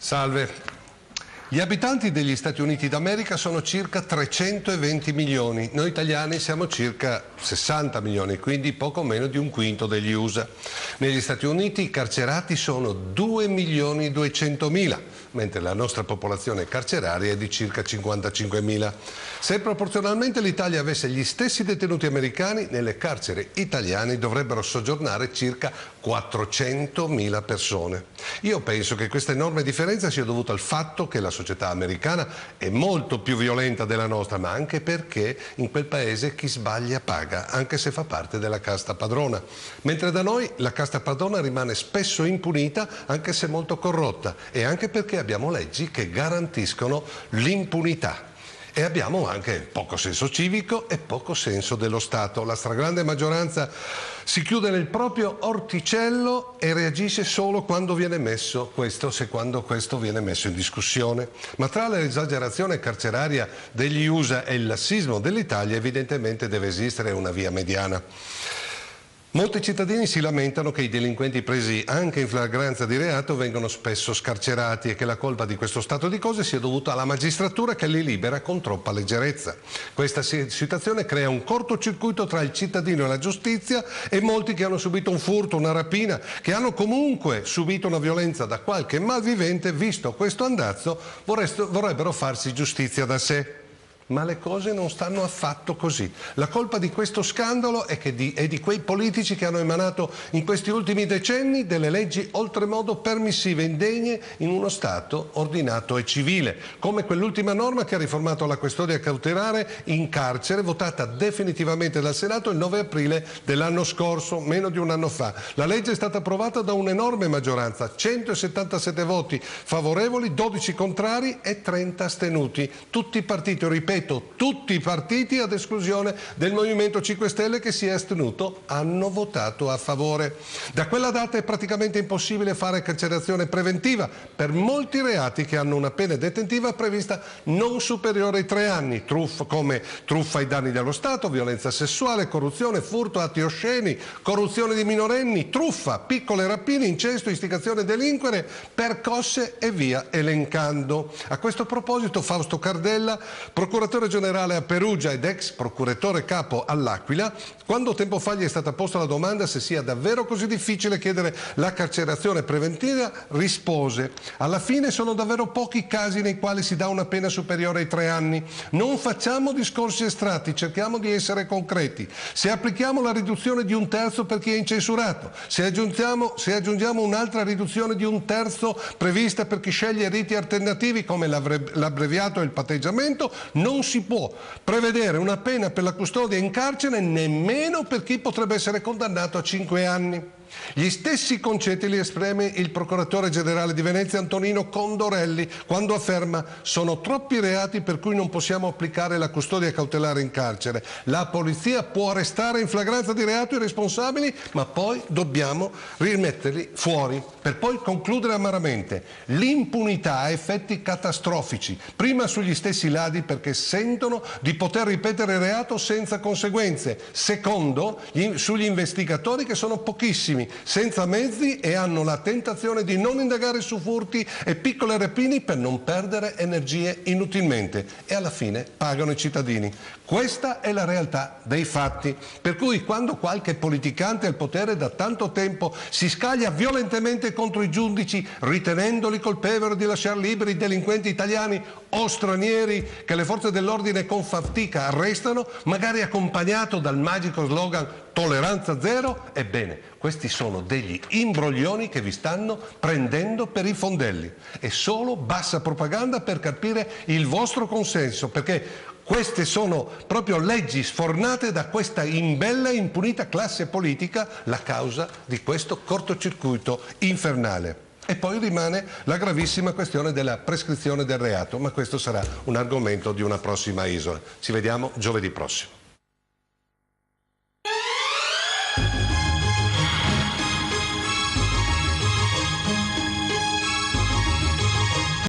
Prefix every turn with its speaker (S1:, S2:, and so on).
S1: Salve. Gli abitanti degli Stati Uniti d'America sono circa 320 milioni, noi italiani siamo circa 60 milioni, quindi poco meno di un quinto degli USA. Negli Stati Uniti i carcerati sono 2.200.000, mentre la nostra popolazione carceraria è di circa 55.000. Se proporzionalmente l'Italia avesse gli stessi detenuti americani, nelle carceri italiane dovrebbero soggiornare circa 400.000 persone. Io penso che questa enorme differenza sia dovuta al fatto che la società americana è molto più violenta della nostra, ma anche perché in quel paese chi sbaglia paga, anche se fa parte della casta padrona. Mentre da noi la casta padrona rimane spesso impunita, anche se molto corrotta, e anche perché abbiamo leggi che garantiscono l'impunità. E abbiamo anche poco senso civico e poco senso dello Stato. La stragrande maggioranza si chiude nel proprio orticello e reagisce solo quando viene messo questo viene messo in discussione. Ma tra l'esagerazione carceraria degli USA e il lassismo dell'Italia evidentemente deve esistere una via mediana. Molti cittadini si lamentano che i delinquenti presi anche in flagranza di reato vengono spesso scarcerati e che la colpa di questo stato di cose sia dovuta alla magistratura che li libera con troppa leggerezza. Questa situazione crea un cortocircuito tra il cittadino e la giustizia e molti che hanno subito un furto, una rapina, che hanno comunque subito una violenza da qualche malvivente, visto questo andazzo, vorrebbero farsi giustizia da sé. Ma le cose non stanno affatto così. La colpa di questo scandalo è di quei politici che hanno emanato in questi ultimi decenni delle leggi oltremodo permissive e indegne in uno Stato ordinato e civile, come quell'ultima norma che ha riformato la custodia cautelare in carcere, votata definitivamente dal Senato il 9 aprile dell'anno scorso, meno di un anno fa. La legge è stata approvata da un'enorme maggioranza, 177 voti favorevoli, 12 contrari e 30 astenuti. Tutti i partiti, ripeto, tutti i partiti ad esclusione del Movimento 5 Stelle che si è astenuto hanno votato a favore. Da quella data è praticamente impossibile fare carcerazione preventiva per molti reati che hanno una pena detentiva prevista non superiore ai 3 anni, come truffa ai danni dello Stato, violenza sessuale, corruzione, furto, atti osceni, corruzione di minorenni, truffa, piccole rapine, incesto, istigazione a delinquere, percosse e via elencando. A questo proposito Fausto Cardella, procuratore generale a Perugia ed ex procuratore capo all'Aquila, quando tempo fa gli è stata posta la domanda se sia davvero così difficile chiedere la carcerazione preventiva, rispose: alla fine sono davvero pochi i casi nei quali si dà una pena superiore ai 3 anni. Non facciamo discorsi estratti, cerchiamo di essere concreti. Se applichiamo la riduzione di 1/3 per chi è incensurato, se aggiungiamo un'altra riduzione di 1/3 prevista per chi sceglie riti alternativi come l'abbreviato e il patteggiamento, non si può prevedere una pena per la custodia in carcere nemmeno per chi potrebbe essere condannato a 5 anni. Gli stessi concetti li esprime il procuratore generale di Venezia Antonino Condorelli quando afferma: sono troppi reati per cui non possiamo applicare la custodia cautelare in carcere. La polizia può arrestare in flagranza di reato i responsabili, ma poi dobbiamo rimetterli fuori. Per poi concludere amaramente: l'impunità ha effetti catastrofici, prima sugli stessi ladri perché sentono di poter ripetere il reato senza conseguenze, secondo sugli investigatori che sono pochissimi, senza mezzi e hanno la tentazione di non indagare su furti e piccole rapine per non perdere energie inutilmente, e alla fine pagano i cittadini. Questa è la realtà dei fatti, per cui quando qualche politicante al potere da tanto tempo si scaglia violentemente contro i giudici ritenendoli colpevoli di lasciare liberi i delinquenti italiani o stranieri che le forze dell'ordine con fatica arrestano, magari accompagnato dal magico slogan tolleranza zero, ebbene, questi sono degli imbroglioni che vi stanno prendendo per i fondelli. È solo bassa propaganda per capire il vostro consenso, perché queste sono proprio leggi sfornate da questa imbella e impunita classe politica, la causa di questo cortocircuito infernale. E poi rimane la gravissima questione della prescrizione del reato, ma questo sarà un argomento di una prossima isola. Ci vediamo giovedì prossimo.